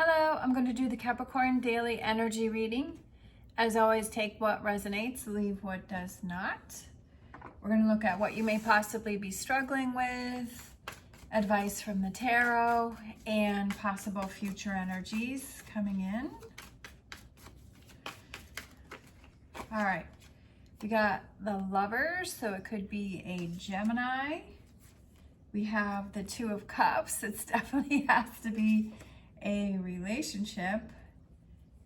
Hello, I'm going to do the Capricorn daily energy reading. As always, take what resonates, leave what does not. We're going to look at what you may possibly be struggling with, advice from the tarot, and possible future energies coming in. All right, we got the Lovers, so it could be a Gemini. We have the Two of Cups. It definitely has to be a relationship.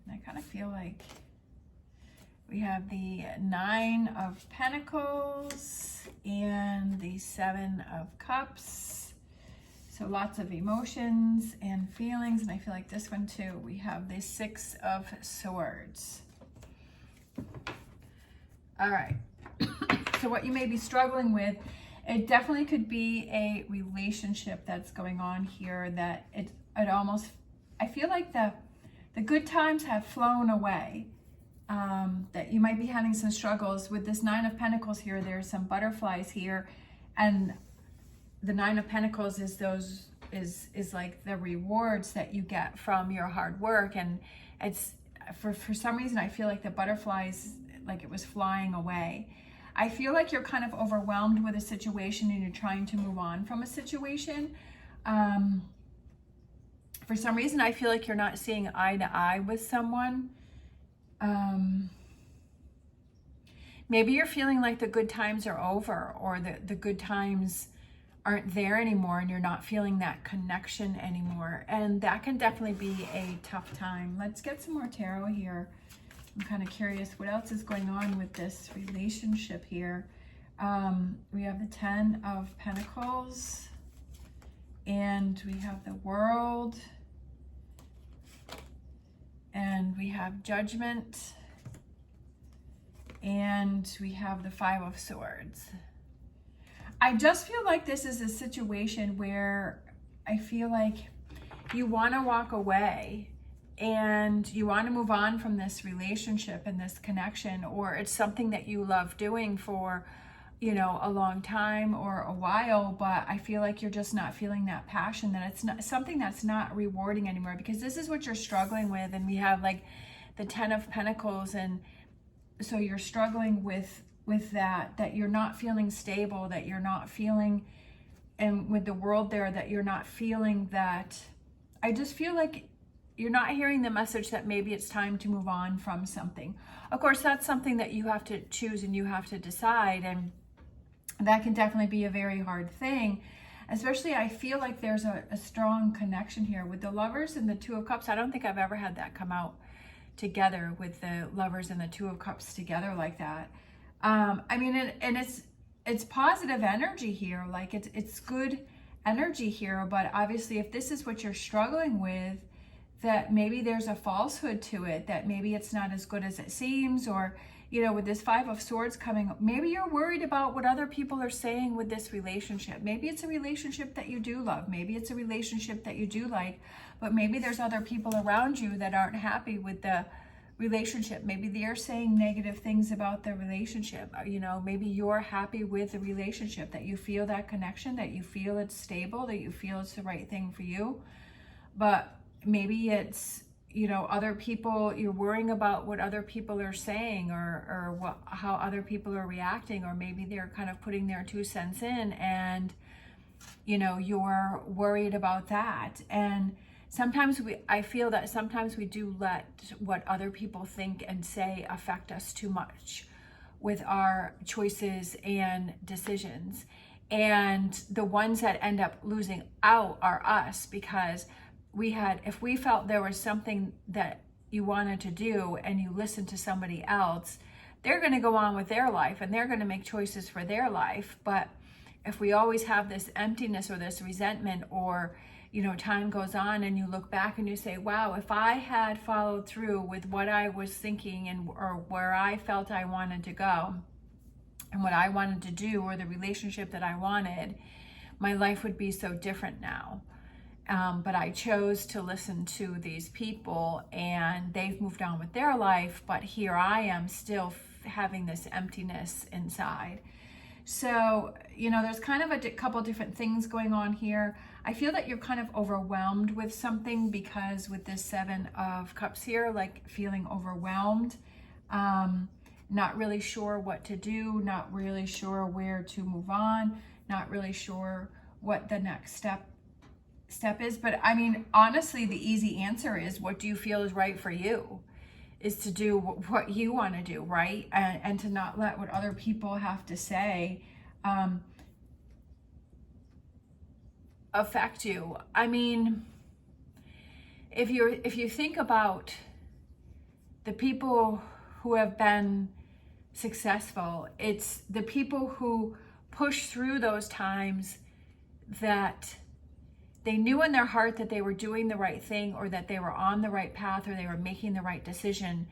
And I kind of feel like we have the Nine of Pentacles and the Seven of Cups. So lots of emotions and feelings. And I feel like this one too. We have the Six of Swords. All right. So what you may be struggling with, it definitely could be a relationship that's going on here that it almost, I feel like the good times have flown away, that you might be having some struggles with this Nine of Pentacles here. There's some butterflies here, and the Nine of Pentacles is those is like the rewards that you get from your hard work, and it's for some reason I feel like the butterflies, like it was flying away. I feel like you're kind of overwhelmed with a situation and you're trying to move on from a situation. For some reason, I feel like you're not seeing eye to eye with someone. Maybe you're feeling like the good times are over, or the good times aren't there anymore, and you're not feeling that connection anymore. And that can definitely be a tough time. Let's get some more tarot here. I'm kind of curious what else is going on with this relationship here. We have the Ten of Pentacles, and we have the World, and we have Judgment, and we have the Five of Swords. I just feel like this is a situation where I feel like you want to walk away and you want to move on from this relationship and this connection, or it's something that you love doing for, you know, a long time or a while, but I feel like you're just not feeling that passion, that it's not something that's not rewarding anymore, because this is what you're struggling with. And we have like the Ten of Pentacles, and so you're struggling with that you're not feeling stable, that you're not feeling, and with the World there, that you're not feeling that. I just feel like you're not hearing the message that maybe it's time to move on from something. Of course, that's something that you have to choose and you have to decide, and that can definitely be a very hard thing. Especially, I feel like there's a strong connection here with the Lovers and the Two of Cups. I don't think I've ever had that come out together, with the Lovers and the Two of Cups together like that. I mean, and it's positive energy here, like it's good energy here. But obviously, if this is what you're struggling with, that maybe there's a falsehood to it, that maybe it's not as good as it seems, or, you know, with this Five of Swords coming up, maybe you're worried about what other people are saying with this relationship. Maybe it's a relationship that you do love. Maybe it's a relationship that you do like, but maybe there's other people around you that aren't happy with the relationship. Maybe they're saying negative things about the relationship. You know, maybe you're happy with the relationship, that you feel that connection, that you feel it's stable, that you feel it's the right thing for you. But maybe it's, you know, other people, you're worrying about what other people are saying, or how other people are reacting, or maybe they're kind of putting their 2 cents in, and, you know, you're worried about that. And sometimes I feel that sometimes we do let what other people think and say affect us too much with our choices and decisions. And the ones that end up losing out are us, because if we felt there was something that you wanted to do and you listened to somebody else, they're going to go on with their life and they're going to make choices for their life. But if we always have this emptiness or this resentment, or, you know, time goes on and you look back and you say, wow, if I had followed through with what I was thinking, and or where I felt I wanted to go and what I wanted to do, or the relationship that I wanted, my life would be so different now. But I chose to listen to these people, and they've moved on with their life, but here I am still having this emptiness inside. So, you know, there's kind of a couple different things going on here. I feel that you're kind of overwhelmed with something, because with this 7 of Cups here, like feeling overwhelmed, not really sure what to do, not really sure where to move on, not really sure what the next step is. But I mean, honestly, the easy answer is, what do you feel is right for you? Is to do what you want to do, right? And to not let what other people have to say affect you. I mean, if you think about the people who have been successful, it's the people who push through those times that they knew in their heart that they were doing the right thing, or that they were on the right path, or they were making the right decision,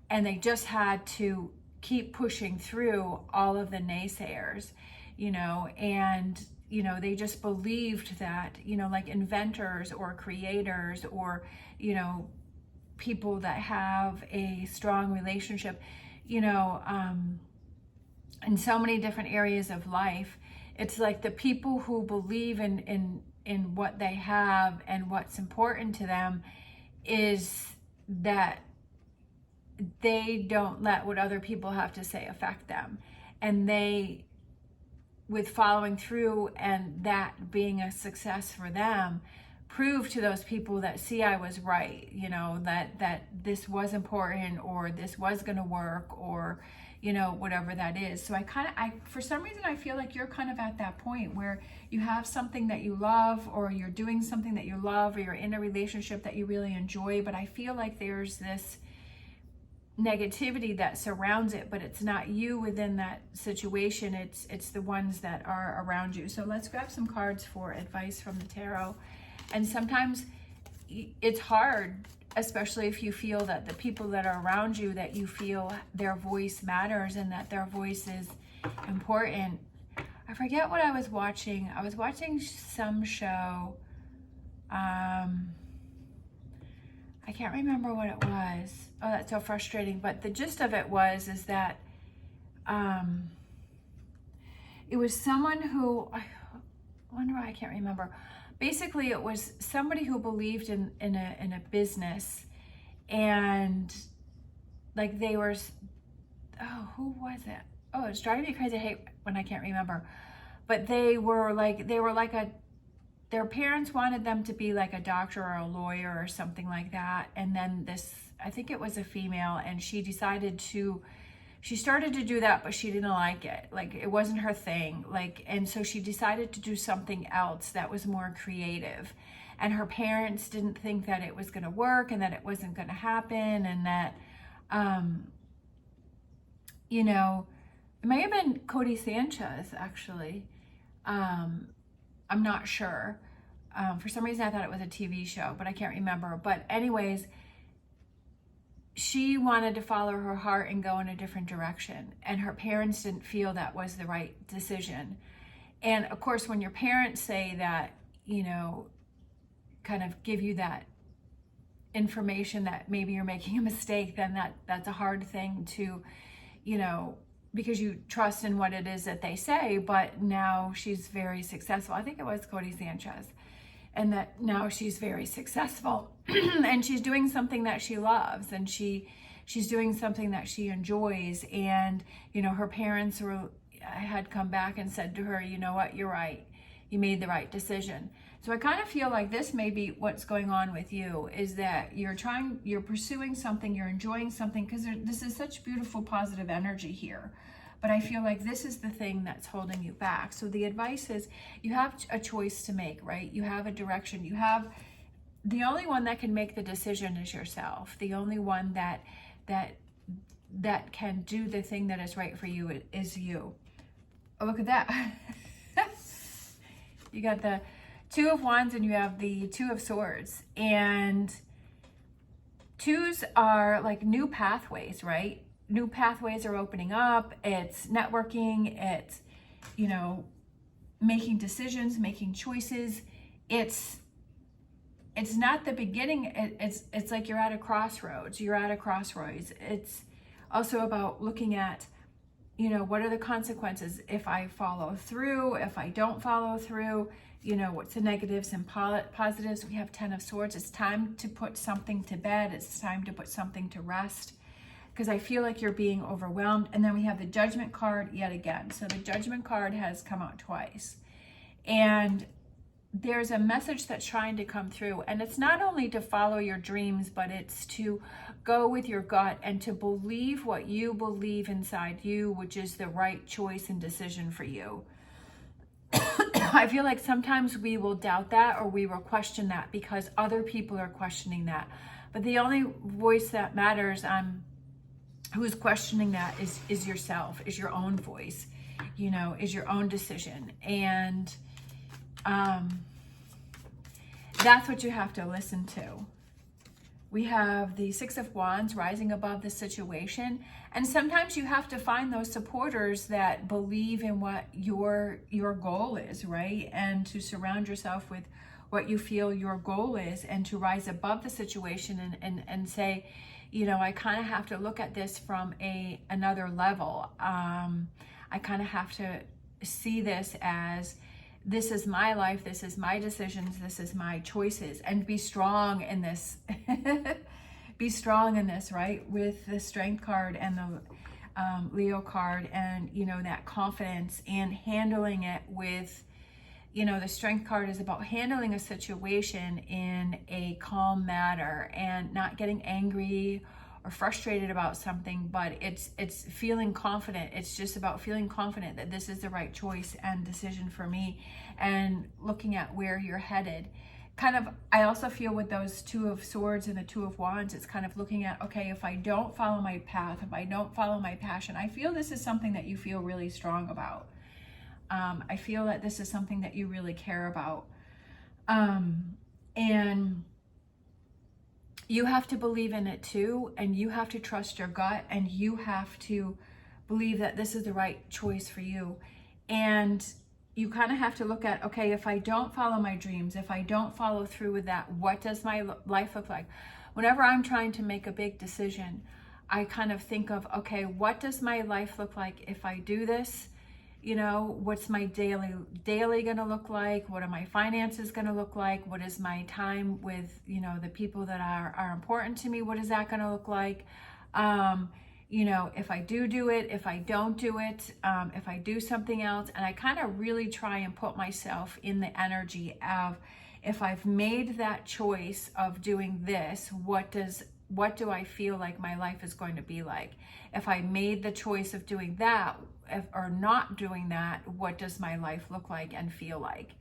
and they just had to keep pushing through all of the naysayers, and they just believed that, like inventors or creators, or people that have a strong relationship, in so many different areas of life. It's like the people who believe in what they have and what's important to them is that they don't let what other people have to say affect them. And they, with following through and that being a success for them, prove to those people that, see, I was right, that this was important, or this was going to work, or whatever that is. So I for some reason, I feel like you're kind of at that point where you have something that you love, or you're doing something that you love, or you're in a relationship that you really enjoy, but I feel like there's this negativity that surrounds it, but it's not you within that situation, it's the ones that are around you. So let's grab some cards for advice from the tarot. And sometimes it's hard, especially if you feel that the people that are around you, that you feel their voice matters and that their voice is important. I forget what I was watching. I was watching some show. I can't remember what it was. Oh, that's so frustrating. But the gist of it is that it was someone who, I wonder why I can't remember. Basically, it was somebody who believed in a business, and like they were, who was it? Oh, it's driving me crazy. I hate when I can't remember. But their parents wanted them to be like a doctor or a lawyer or something like that. And then this, I think it was a female, and she started to do that, but she didn't like it. Like, it wasn't her thing. And so she decided to do something else that was more creative. And her parents didn't think that it was going to work, and that it wasn't going to happen, and that, it may have been Cody Sanchez, actually. I'm not sure. For some reason, I thought it was a TV show, but I can't remember. But anyways, she wanted to follow her heart and go in a different direction. And her parents didn't feel that was the right decision. And of course, when your parents say that, kind of give you that information that maybe you're making a mistake, then that's a hard thing to, because you trust in what it is that they say. But now she's very successful. I think it was Cody Sanchez. And that now she's very successful and she's doing something that she loves, and she's doing something that she enjoys. And, her parents had come back and said to her, you know what, you're right. You made the right decision. So I kind of feel like this may be what's going on with you, is that you're pursuing something, you're enjoying something, because this is such beautiful, positive energy here. But I feel like this is the thing that's holding you back. So the advice is, you have a choice to make, right? You have a direction. The only one that can make the decision is yourself. The only one that can do the thing that is right for you is you. Oh, look at that. You got the 2 of Wands and you have the 2 of Swords. And 2s are like new pathways, right? New pathways are opening up. It's networking. It's, making decisions, making choices. It's not the beginning. It's like you're at a crossroads. It's also about looking at, what are the consequences if I follow through, if I don't follow through. you know, what's the negatives and positives. We have 10 of Swords. It's time to put something to bed. It's time to put something to rest, because I feel like you're being overwhelmed. And then we have the Judgment card yet again. So the Judgment card has come out twice. And there's a message that's trying to come through. And it's not only to follow your dreams, but it's to go with your gut and to believe what you believe inside you, which is the right choice and decision for you. I feel like sometimes we will doubt that, or we will question that because other people are questioning that. But the only voice that matters who's questioning that is yourself, is your own voice, you know, is your own decision. And that's what you have to listen to. We have the Six of Wands rising above the situation. And sometimes you have to find those supporters that believe in what your goal is, right? And to surround yourself with what you feel your goal is, and to rise above the situation and say, you know, I kind of have to look at this from another level. I kind of have to see this as, this is my life, this is my decisions, this is my choices, and be strong in this. Be strong in this, right? With the Strength card and the Leo card, and, you know, that confidence and handling it with, you know, the Strength card is about handling a situation in a calm manner and not getting angry or frustrated about something, but it's feeling confident. It's just about feeling confident that this is the right choice and decision for me, and looking at where you're headed. Kind of, I also feel with those Two of Swords and the Two of Wands, it's kind of looking at, okay, if I don't follow my path, if I don't follow my passion, I feel this is something that you feel really strong about. I feel that this is something that you really care about. And you have to believe in it too, and you have to trust your gut, and you have to believe that this is the right choice for you. And you kind of have to look at, okay, if I don't follow my dreams, if I don't follow through with that, what does my life look like? Whenever I'm trying to make a big decision, I kind of think of, okay, what does my life look like if I do this? You know, what's my daily going to look like? What are my finances going to look like? What is my time with, you know, the people that are important to me? What is that going to look like? You know, if I do it, if I don't do it, if I do something else. And I kind of really try and put myself in the energy of, if I've made that choice of doing this, what do I feel like my life is going to be like? If I made the choice of doing that, or not doing that, what does my life look like and feel like?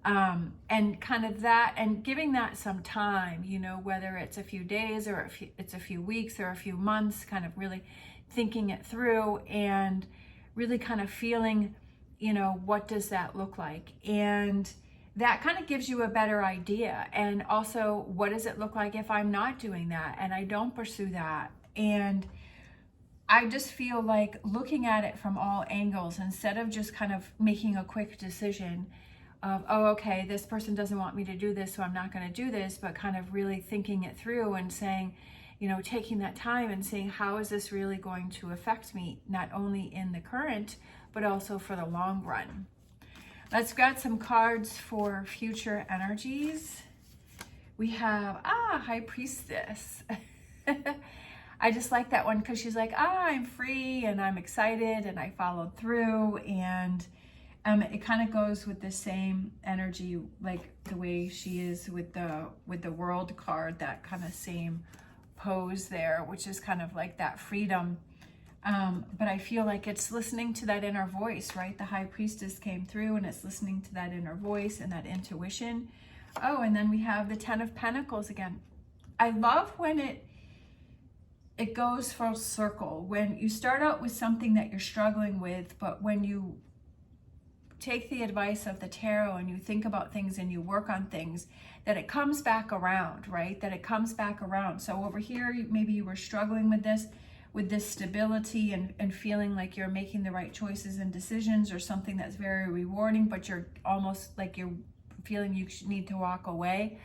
And kind of that, and giving that some time, you know, whether it's a few days or it's a few weeks or a few months, kind of really thinking it through and really kind of feeling, you know, what does that look like? And that kind of gives you a better idea. And also, what does it look like if I'm not doing that and I don't pursue that? And I just feel like looking at it from all angles, instead of just kind of making a quick decision of, oh, okay, this person doesn't want me to do this, so I'm not going to do this, but kind of really thinking it through and saying, you know, taking that time and saying, how is this really going to affect me, not only in the current, but also for the long run? Let's grab some cards for future energies. We have, High Priestess. I just like that one because she's like, I'm free and I'm excited and I followed through. And it kind of goes with the same energy, like the way she is with the World card, that kind of same pose there, which is kind of like that freedom. But I feel like it's listening to that inner voice, right? The High Priestess came through, and it's listening to that inner voice and that intuition. Oh, and then we have the Ten of Pentacles again. I love when it goes full circle. When you start out with something that you're struggling with, but when you take the advice of the tarot and you think about things and you work on things, that it comes back around, right? That it comes back around. So over here, maybe you were struggling with this stability and feeling like you're making the right choices and decisions, or something that's very rewarding, but you're almost like you're feeling you need to walk away.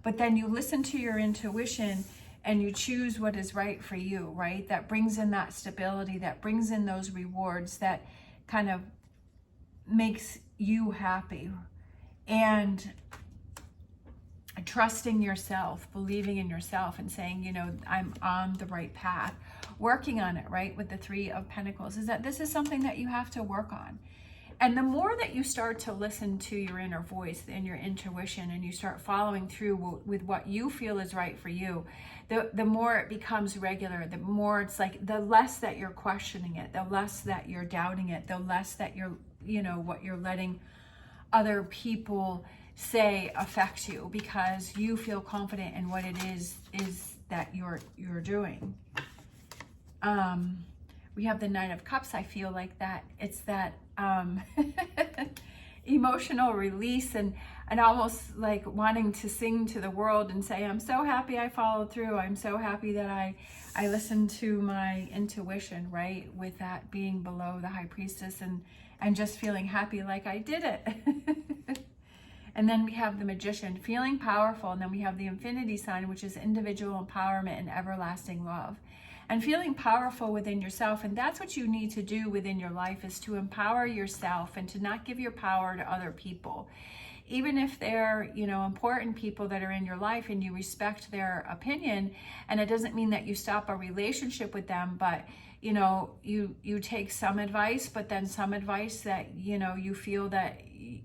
But then you listen to your intuition and you choose what is right for you, right? That brings in that stability, that brings in those rewards, that kind of makes you happy. and trusting yourself, believing in yourself, and saying, you know, I'm on the right path, working on it, right? With the Three of Pentacles, is that this is something that you have to work on. And the more that you start to listen to your inner voice and your intuition, and you start following through with what you feel is right for you, the more it becomes regular, the more it's like, the less that you're questioning it, the less that you're doubting it, the less that you're, you know, what you're letting other people say affect you, because you feel confident in what it is that you're doing. We have the Nine of Cups. I feel like that it's that emotional release, and almost like wanting to sing to the world and say, I'm so happy I followed through. I'm so happy that I listened to my intuition, right? With that being below the High Priestess, and just feeling happy like I did it. And then we have the Magician, feeling powerful. And then we have the Infinity sign, which is individual empowerment and everlasting love. And feeling powerful within yourself. And that's what you need to do within your life, is to empower yourself and to not give your power to other people. Even if they're, you know, important people that are in your life and you respect their opinion, and it doesn't mean that you stop a relationship with them, but you know, you take some advice, but then some advice that, you know, you feel that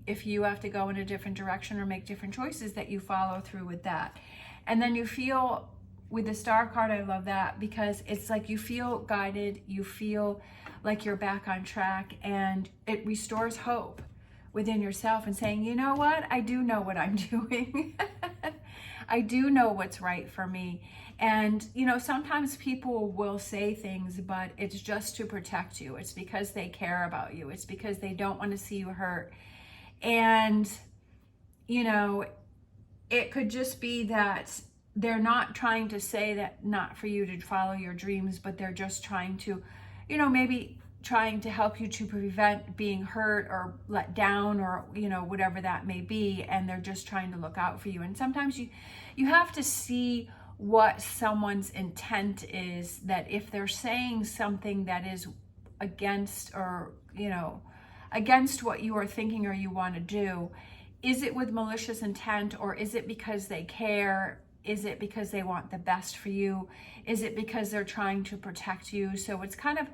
if you have to go in a different direction or make different choices, that you follow through with that. And then you feel, with the Star card, I love that, because it's like you feel guided, you feel like you're back on track, and it restores hope within yourself and saying, you know what, I do know what I'm doing. I do know what's right for me. And, you know, sometimes people will say things, but it's just to protect you. It's because they care about you. It's because they don't want to see you hurt. And, you know, it could just be that they're not trying to say that not for you to follow your dreams, but they're just trying to, you know, maybe trying to help you to prevent being hurt or let down, or, you know, whatever that may be. And they're just trying to look out for you. And sometimes you have to see what someone's intent is, that if they're saying something that is against, or, you know, against what you are thinking or you want to do, is it with malicious intent, or is it because they care? Is it because they want the best for you? Is it because they're trying to protect you? So it's kind of,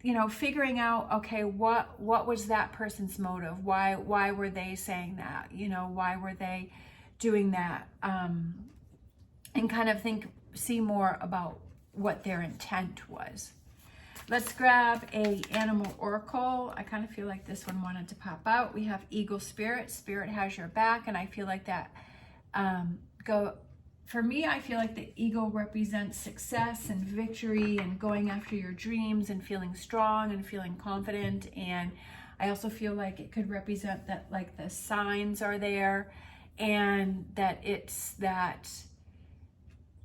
you know, figuring out, okay, what was that person's motive? Why were they saying that? You know, why were they doing that? And kind of see more about what their intent was. Let's grab a animal oracle. I kind of feel like this one wanted to pop out. We have Eagle Spirit. Spirit has your back, and I feel like that for me, I feel like the eagle represents success and victory and going after your dreams and feeling strong and feeling confident. And I also feel like it could represent that, like, the signs are there, and that it's that,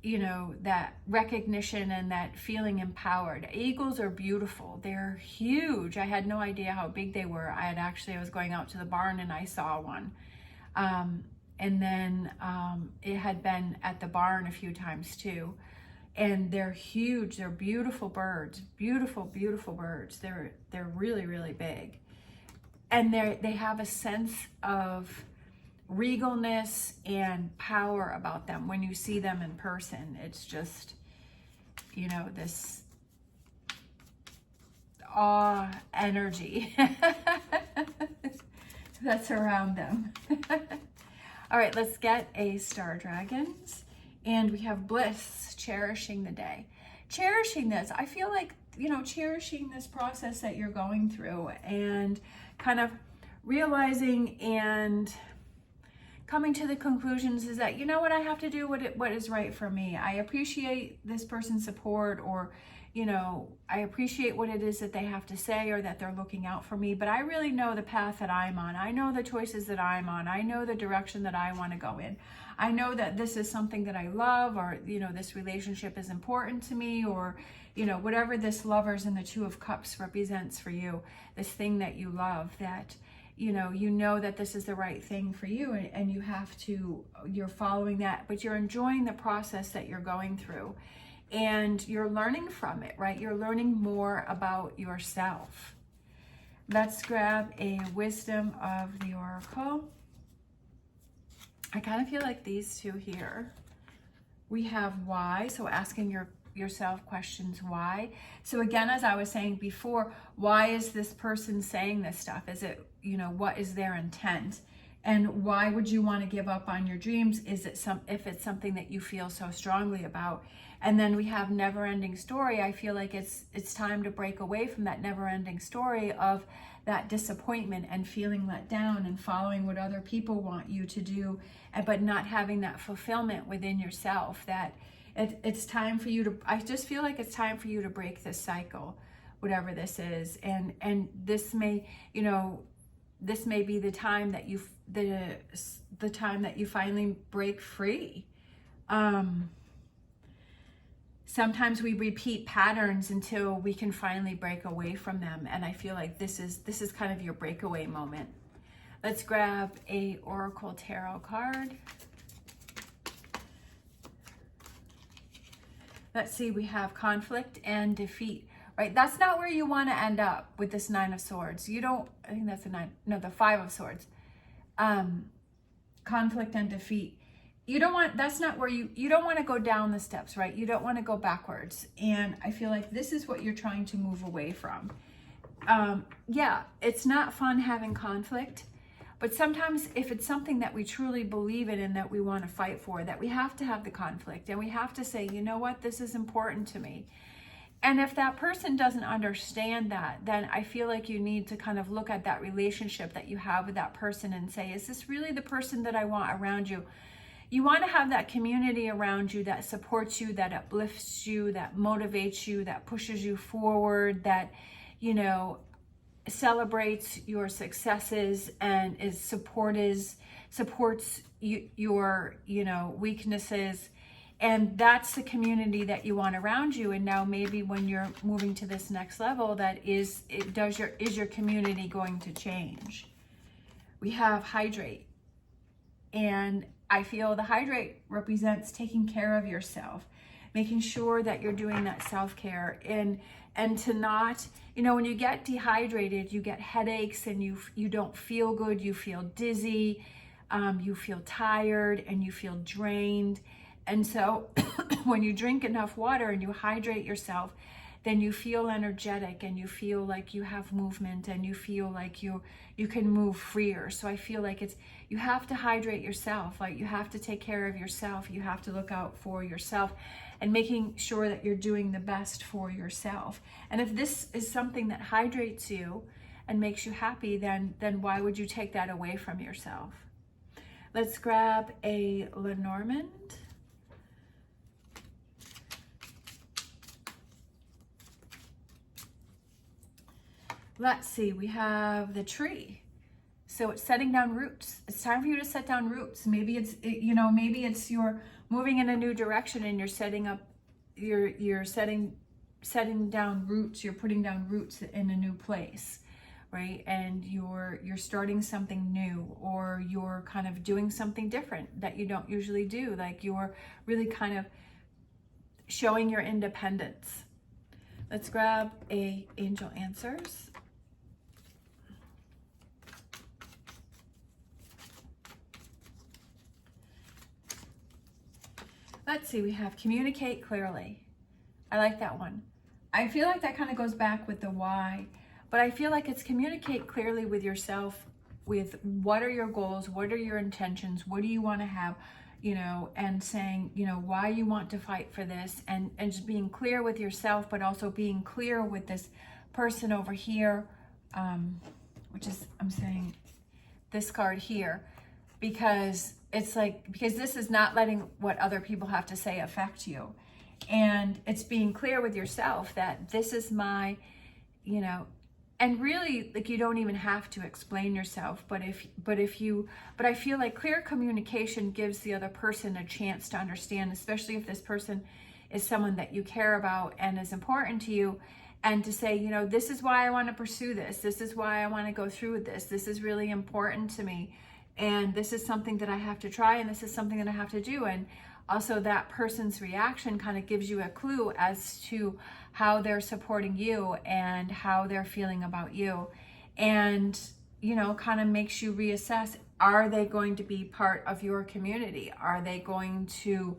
you know, that recognition and that feeling empowered. Eagles are beautiful. They're huge. I had no idea how big they were. I was going out to the barn and I saw one. And then it had been at the barn a few times too. And they're huge. They're beautiful birds. Beautiful, beautiful birds. They're really, really big. And they have a sense of regalness and power about them when you see them in person. It's just, you know, this awe energy that's around them. All right, let's get a Star Dragons. And we have Bliss, cherishing the day. Cherishing this, I feel like, you know, cherishing this process that you're going through, and kind of realizing and coming to the conclusions is that, you know what, I have to do what is right for me. I appreciate this person's support, or, you know, I appreciate what it is that they have to say, or that they're looking out for me, but I really know the path that I'm on. I know the choices that I'm on. I know the direction that I want to go in. I know that this is something that I love, or, you know, this relationship is important to me, or, you know, whatever this Lovers and the Two of Cups represents for you, this thing that you love, that, you know that this is the right thing for you, and you're following that, but you're enjoying the process that you're going through, and you're learning from it, right? You're learning more about yourself. Let's grab a Wisdom of the Oracle. I kind of feel like these two here. We have why, so asking yourself questions why. So again, as I was saying before, why is this person saying this stuff? Is it, what is their intent? And why would you want to give up on your dreams? Is it if it's something that you feel so strongly about? And then we have never-ending story. I feel like it's time to break away from that never-ending story of that disappointment and feeling let down and following what other people want you to do, but not having that fulfillment within yourself. That it's time for you to, I just feel like it's time for you to break this cycle, whatever this is. And this may, this may be the time that the time that you finally break free. Sometimes we repeat patterns until we can finally break away from them. And I feel like this is kind of your breakaway moment. Let's grab a Oracle Tarot card. Let's see, we have conflict and defeat, right? That's not where you want to end up with this Nine of Swords. You don't, I think that's the Five of Swords. Conflict and defeat. You don't want, that's not where you don't want to go down the steps, right? You don't want to go backwards. And I feel like this is what you're trying to move away from. Yeah, it's not fun having conflict, but sometimes if it's something that we truly believe in and that we want to fight for, that we have to have the conflict and we have to say, you know what, this is important to me. And if that person doesn't understand that, then I feel like you need to kind of look at that relationship that you have with that person and say, is this really the person that I want around you? You want to have that community around you that supports you, that uplifts you, that motivates you, that pushes you forward, that, celebrates your successes and supports your, weaknesses. And that's the community that you want around you. And now maybe when you're moving to this next level, is your community going to change? We have hydrate. And I feel the hydrate represents taking care of yourself, making sure that you're doing that self-care, and to not, when you get dehydrated, you get headaches and you don't feel good, you feel dizzy, you feel tired and you feel drained. And so when you drink enough water and you hydrate yourself, then you feel energetic and you feel like you have movement and you feel like you can move freer. So I feel like you have to hydrate yourself, like you have to take care of yourself. You have to look out for yourself and making sure that you're doing the best for yourself. And if this is something that hydrates you and makes you happy, then why would you take that away from yourself? Let's grab a Lenormand. Let's see, we have the tree. So it's setting down roots. It's time for you to set down roots. Maybe it's you're moving in a new direction and you're setting up, you're setting down roots. You're putting down roots in a new place, right? And you're starting something new, or you're kind of doing something different that you don't usually do. Like you're really kind of showing your independence. Let's grab a Angel Answers. Let's see, we have communicate clearly. I like that one. I feel like that kind of goes back with the why, but I feel like it's communicate clearly with yourself, with what are your goals, what are your intentions, what do you want to have, and saying, why you want to fight for this, and just being clear with yourself, but also being clear with this person over here, which is, I'm saying this card here, because this is not letting what other people have to say affect you. And it's being clear with yourself that this is my, and really, like, you don't even have to explain yourself, but I feel like clear communication gives the other person a chance to understand, especially if this person is someone that you care about and is important to you, and to say, this is why I want to pursue this. This is why I want to go through with this. This is really important to me. And this is something that I have to try, and this is something that I have to do. And also that person's reaction kind of gives you a clue as to how they're supporting you and how they're feeling about you. And, kind of makes you reassess, Are they going to be part of your community? Are they going to,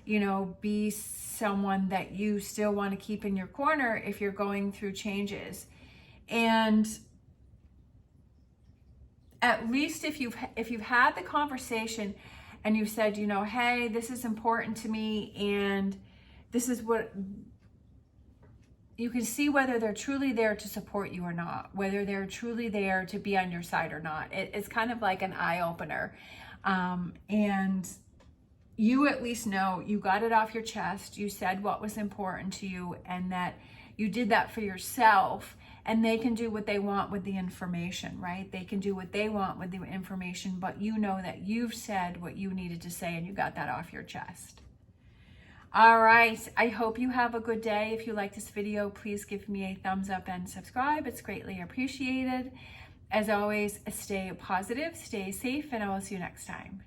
you know, be someone that you still want to keep in your corner if you're going through changes? And at least if you've had the conversation and you said, you know, hey, this is important to me, and this is what, you can see whether they're truly there to support you or not, whether they're truly there to be on your side or not. It's kind of like an eye-opener. And you at least know you got it off your chest, you said what was important to you, and that you did that for yourself. And they can do what they want with the information, right? They can do what they want with the information, but you know that you've said what you needed to say and you got that off your chest. All right, I hope you have a good day. If you like this video, please give me a thumbs up and subscribe. It's greatly appreciated. As always, stay positive, stay safe, and I will see you next time.